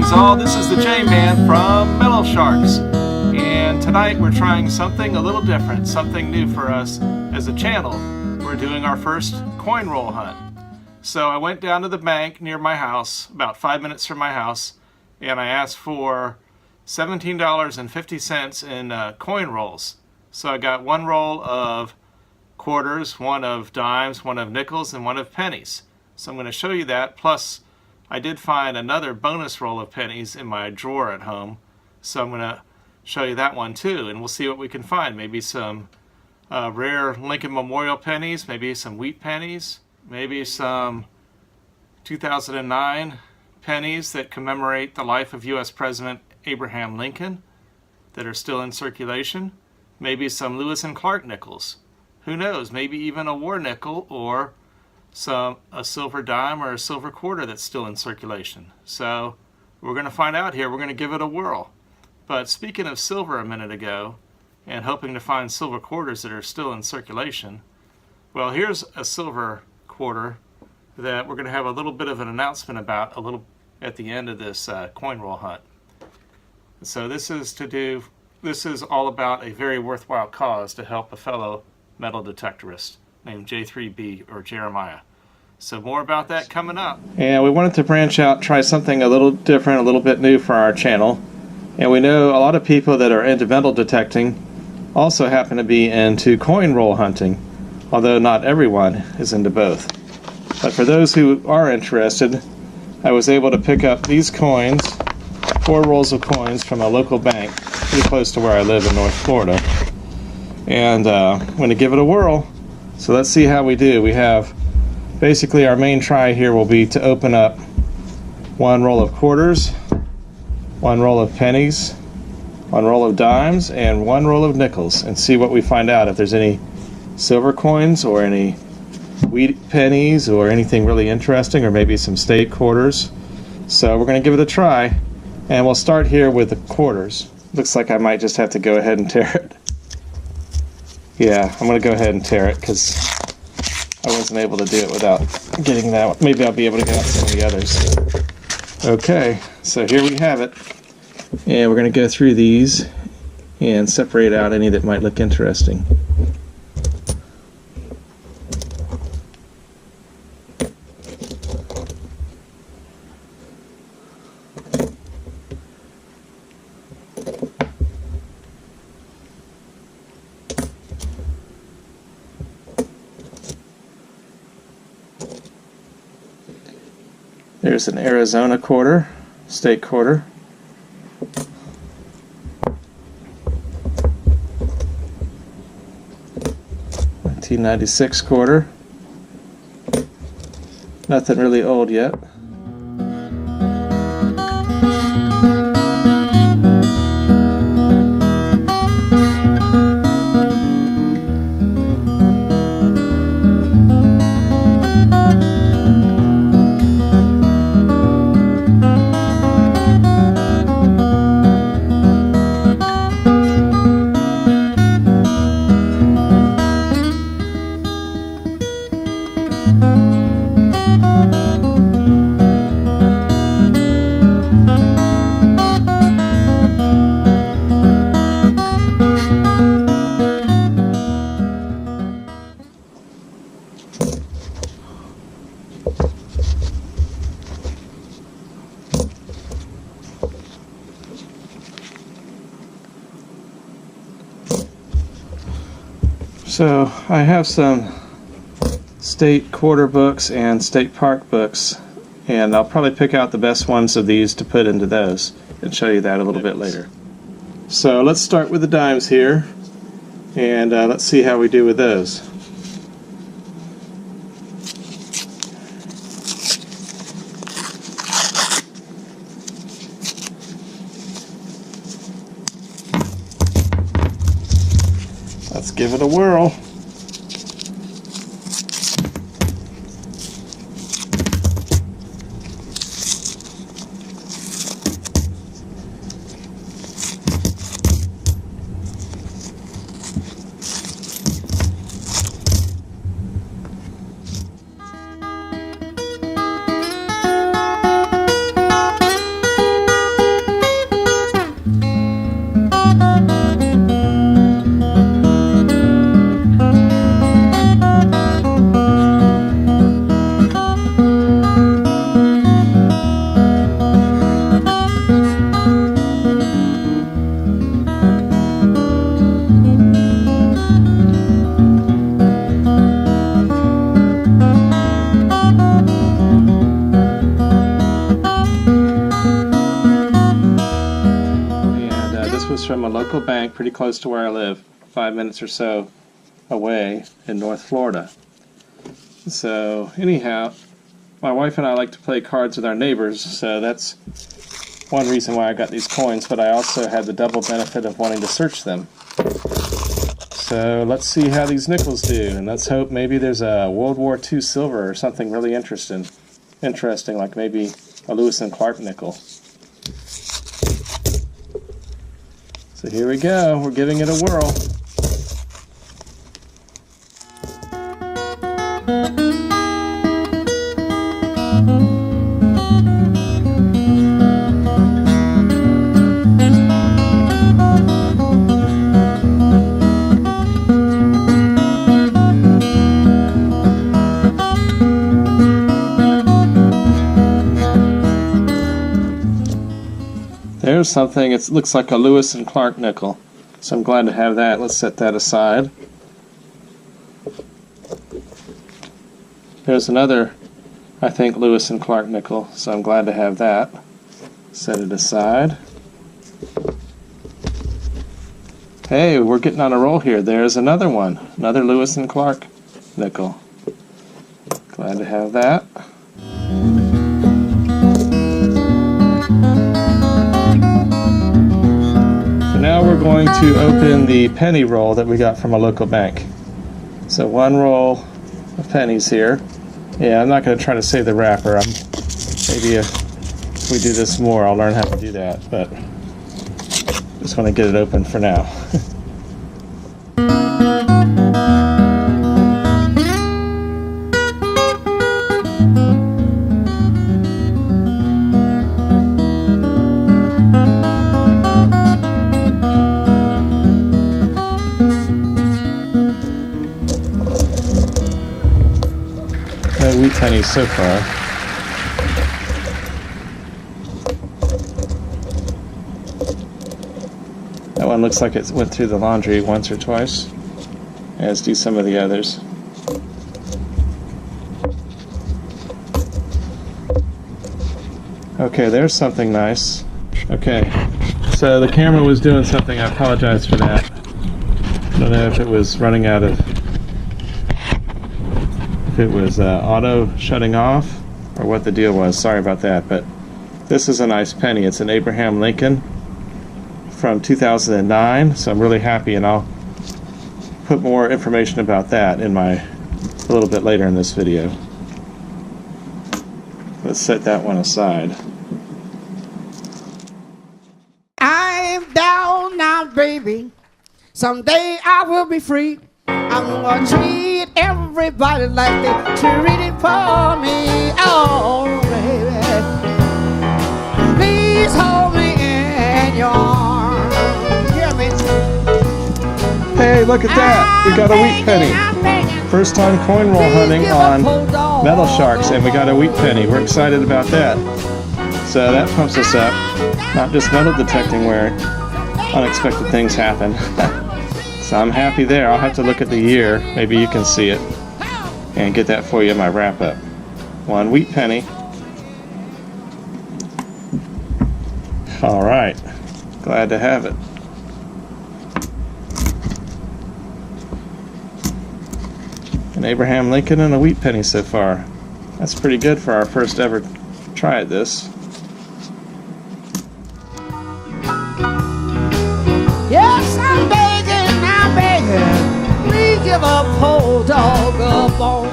Greetings all, this is the J-Man from Metal Sharks, and tonight we're trying something a little different, something new for us as a channel. We're doing our first coin roll hunt. So I went down to the bank near my house, about 5 minutes from my house, and I asked for $17.50 in coin rolls. So I got one roll of quarters, one of dimes, one of nickels, and one of pennies. So I'm going to show you that, plus I did find another bonus roll of pennies in my drawer at home, so I'm going to show you that one too, and we'll see what we can find. Maybe some rare Lincoln Memorial pennies, maybe some wheat pennies, maybe some 2009 pennies that commemorate the life of U.S. President Abraham Lincoln that are still in circulation, maybe some Lewis and Clark nickels. Who knows, maybe even a war nickel or a silver dime or a silver quarter that's still in circulation. So we're going to find out here. We're going to give it a whirl. But speaking of silver a minute ago and hoping to find silver quarters that are still in circulation, well, here's a silver quarter that we're going to have a little bit of an announcement about a little at the end of this coin roll hunt. So this is all about a very worthwhile cause to help a fellow metal detectorist named J3B or Jeremiah. So more about that coming up. And we wanted to branch out, try something a little different, a little bit new for our channel. And we know a lot of people that are into metal detecting also happen to be into coin roll hunting, although not everyone is into both. But for those who are interested, I was able to pick up these coins, 4 rolls of coins from a local bank pretty close to where I live in North Florida. And I'm going to give it a whirl. So let's see how we do. We have basically our main try here will be to open up one roll of quarters, one roll of pennies, one roll of dimes, and one roll of nickels, and see what we find out, if there's any silver coins or any wheat pennies or anything really interesting, or maybe some state quarters. So we're going to give it a try, and we'll start here with the quarters. Looks like I might just have to go ahead and tear it. Yeah, I'm going to go ahead and tear it because I wasn't able to do it without getting that one. Maybe I'll be able to get out some of the others. Okay, so here we have it. And we're going to go through these and separate out any that might look interesting. There's an Arizona quarter, state quarter. $1996 quarter. Nothing really old yet. So I have some state quarter books and state park books, and I'll probably pick out the best ones of these to put into those and show you that a little bit later. So let's start with the dimes here, and let's see how we do with those. Let's give it a whirl. from a local bank pretty close to where I live, 5 minutes or so away in North Florida. So anyhow, my wife and I like to play cards with our neighbors, so that's one reason why I got these coins, but I also had the double benefit of wanting to search them. So let's see how these nickels do, and let's hope maybe there's a World War II silver or something really interesting, like maybe a Lewis and Clark nickel. So here we go, we're giving it a whirl. There's something, it looks like a Lewis and Clark nickel, so I'm glad to have that. Let's set that aside. There's another, I think, Lewis and Clark nickel, so I'm glad to have that. Set it aside. Hey, we're getting on a roll here. There's another one, another Lewis and Clark nickel. Glad to have that. Now we're going to open the penny roll that we got from a local bank. So one roll of pennies here. Yeah, I'm not going to try to say the wrapper. Maybe if we do this more, I'll learn how to do that, but just want to get it open for now. No wheat pennies so far. That one looks like it went through the laundry once or twice, as do some of the others. Okay, there's something nice. Okay, so the camera was doing something, I apologize for that. I don't know if it was running out of, if it was auto shutting off or what the deal was. Sorry about that, but this is a nice penny. It's an Abraham Lincoln from 2009, so I'm really happy, and I'll put more information about that in a little bit later in this video. Let's set that one aside. I'm down now, baby. Someday I will be free. I'm gonna treat everybody like they treated for me. Oh, baby, please hold me in your arms. Hear me? Hey, look at that! We got a wheat penny. First time coin roll hunting on Metal Sharks, and we got a wheat penny. We're excited about that. So that pumps us up. Not just metal detecting where unexpected things happen. So I'm happy there. I'll have to look at the year. Maybe you can see it and get that for you in my wrap up. One wheat penny. All right. Glad to have it. An Abraham Lincoln and a wheat penny so far. That's pretty good for our first ever try at this. Yes, I'm begging, please give a poor dog a bone.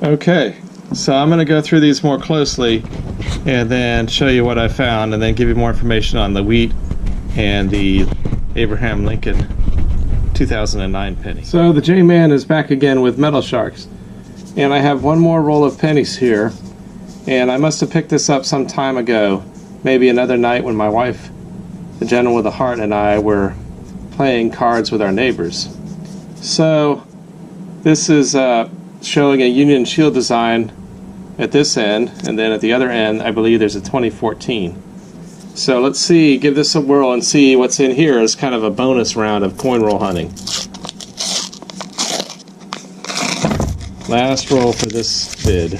Okay, so I'm going to go through these more closely and then show you what I found, and then give you more information on the wheat and the Abraham Lincoln 2009 penny. So the J-Man is back again with Metal Sharks, and I have one more roll of pennies here, and I must have picked this up some time ago, maybe another night when my wife, the General with the Heart, and I were playing cards with our neighbors. So this is showing a Union Shield design at this end, and then at the other end I believe there's a 2014. So let's see, give this a whirl and see what's in here as kind of a bonus round of coin roll hunting. Last roll for this bid.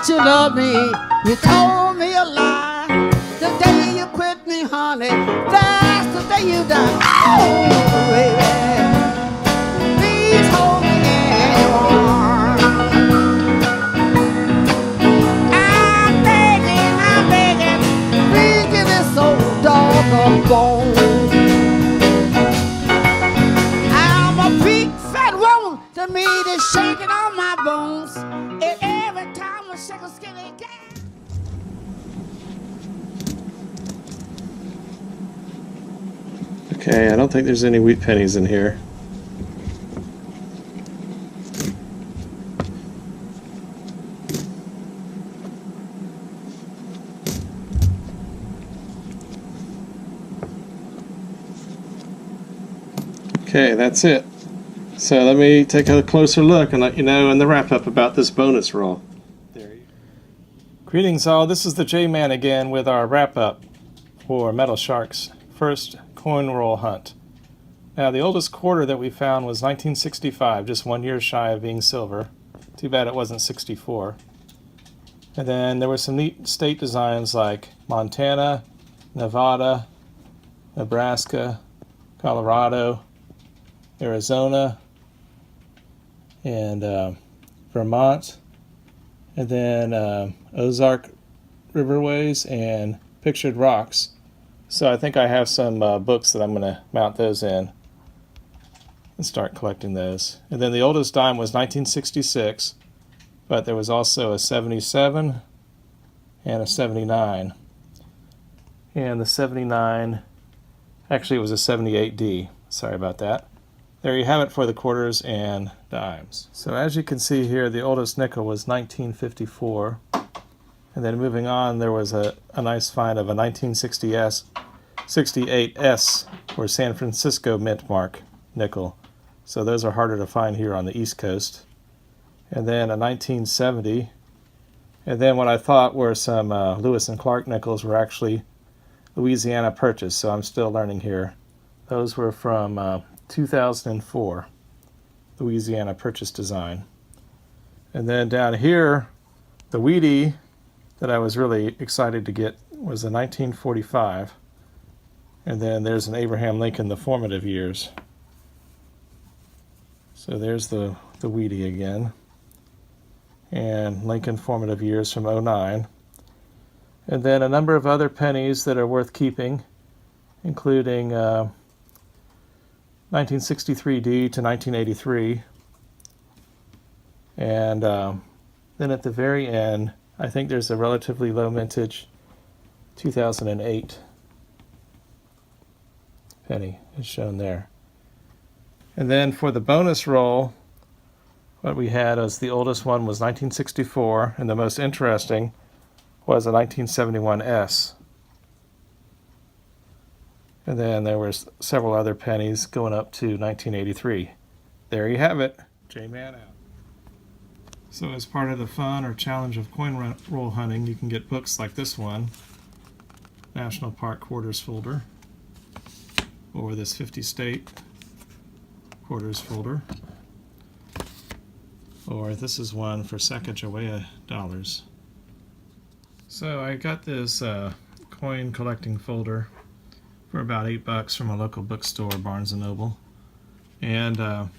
that you love me. You told me a lie. The day you quit me, honey, that's the day you died. Oh, baby, please hold me in your arms. I'm begging, please give this old dog a bone. I'm a big fat woman, to me that's shaking on my bones. And every time I shake a skinny cat. Okay, I don't think there's any wheat pennies in here. Okay, that's it. So let me take a closer look and let you know in the wrap-up about this bonus roll. There you go. Greetings all, this is the J-Man again with our wrap-up for Metal Sharks first coin roll hunt. Now the oldest quarter that we found was 1965, just 1 year shy of being silver. Too bad it wasn't 64. And then there were some neat state designs like Montana, Nevada, Nebraska, Colorado, Arizona, and Vermont, and then Ozark Riverways and Pictured Rocks. So I think I have some books that I'm going to mount those in and start collecting those. And then the oldest dime was 1966, but there was also a 77 and a 79. And the 79, actually it was a 78D. Sorry about that. There you have it for the quarters and dimes. So as you can see here, the oldest nickel was 1954. And then moving on, there was a nice find of a 1968S or San Francisco mint mark nickel. So those are harder to find here on the East Coast. And then a 1970. And then what I thought were some Lewis and Clark nickels were actually Louisiana Purchase. So I'm still learning here. Those were from 2004, Louisiana Purchase design. And then down here, the Wheatie that I was really excited to get was a 1945. And then there's an Abraham Lincoln, the formative years. So there's the Wheatie again. And Lincoln formative years from 09. And then a number of other pennies that are worth keeping, including 1963D to 1983. And then at the very end, I think there's a relatively low mintage 2008 penny is shown there. And then for the bonus roll, what we had as the oldest one was 1964, and the most interesting was a 1971S. And then there were several other pennies going up to 1983. There you have it. J-Man out. So as part of the fun or challenge of coin roll hunting, you can get books like this one, National Park Quarters folder, or this 50 State Quarters folder, or this is one for Sacagawea dollars. So I got this coin collecting folder for about $8 from a local bookstore, Barnes & Noble. And I'm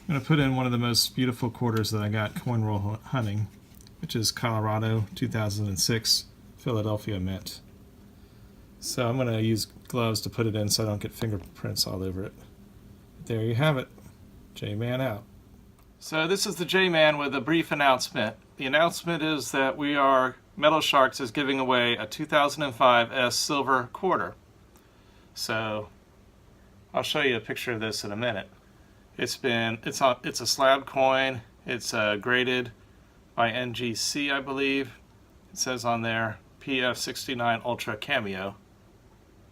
going to put in one of the most beautiful quarters that I got coin roll hunting, which is Colorado 2006 Philadelphia Mint. So I'm going to use gloves to put it in so I don't get fingerprints all over it. There you have it. J-Man out. So this is the J-Man with a brief announcement. The announcement is that Metal Sharks is giving away a 2005 S silver quarter. So I'll show you a picture of this in a minute. It's a slab coin. It's graded by NGC, I believe. It says on there PF69 Ultra Cameo.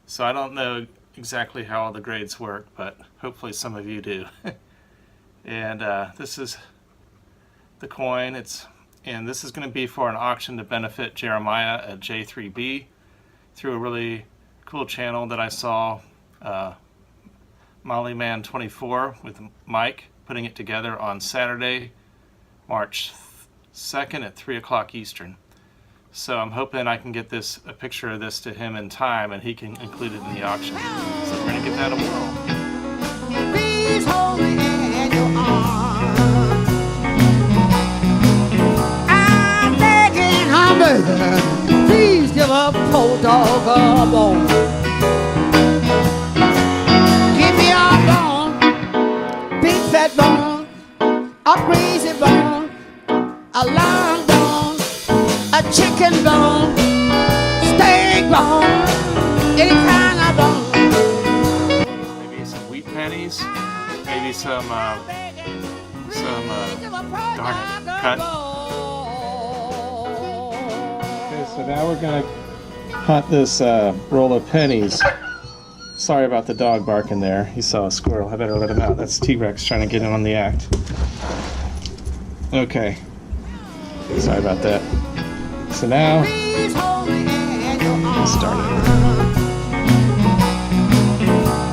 So I don't know exactly how all the grades work, but hopefully some of you do. And this is the coin. And this is going to be for an auction to benefit Jeremiah at J3B through a really cool channel that I saw, Mollyman24 with Mike putting it together on Saturday, March 2nd at 3 o'clock Eastern. So I'm hoping I can get a picture of this to him in time and he can include it in the auction. So we're going to give that a whirl. Please hold me in your arms. I'm begging, please give a poor dog a bone. Give me a bone, big fat bone, a greasy bone, a long bone, a chicken bone, steak bone, any kind of bone. Maybe some wheat pennies, maybe some darn it, cut. Okay, so now we're gonna hunt this roll of pennies. Sorry about the dog barking there. He saw a squirrel. I better let him out. That's T-Rex trying to get in on the act. Okay. Sorry about that. So now, let's start it.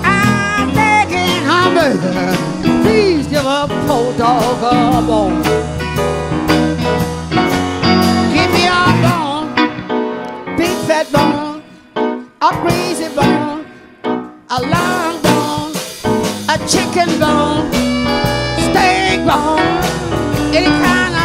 I'm begging, please give a poor dog a bone. Give me a bone, big fat bone, a greasy bone, a long bone, a chicken bone, steak bone, any kind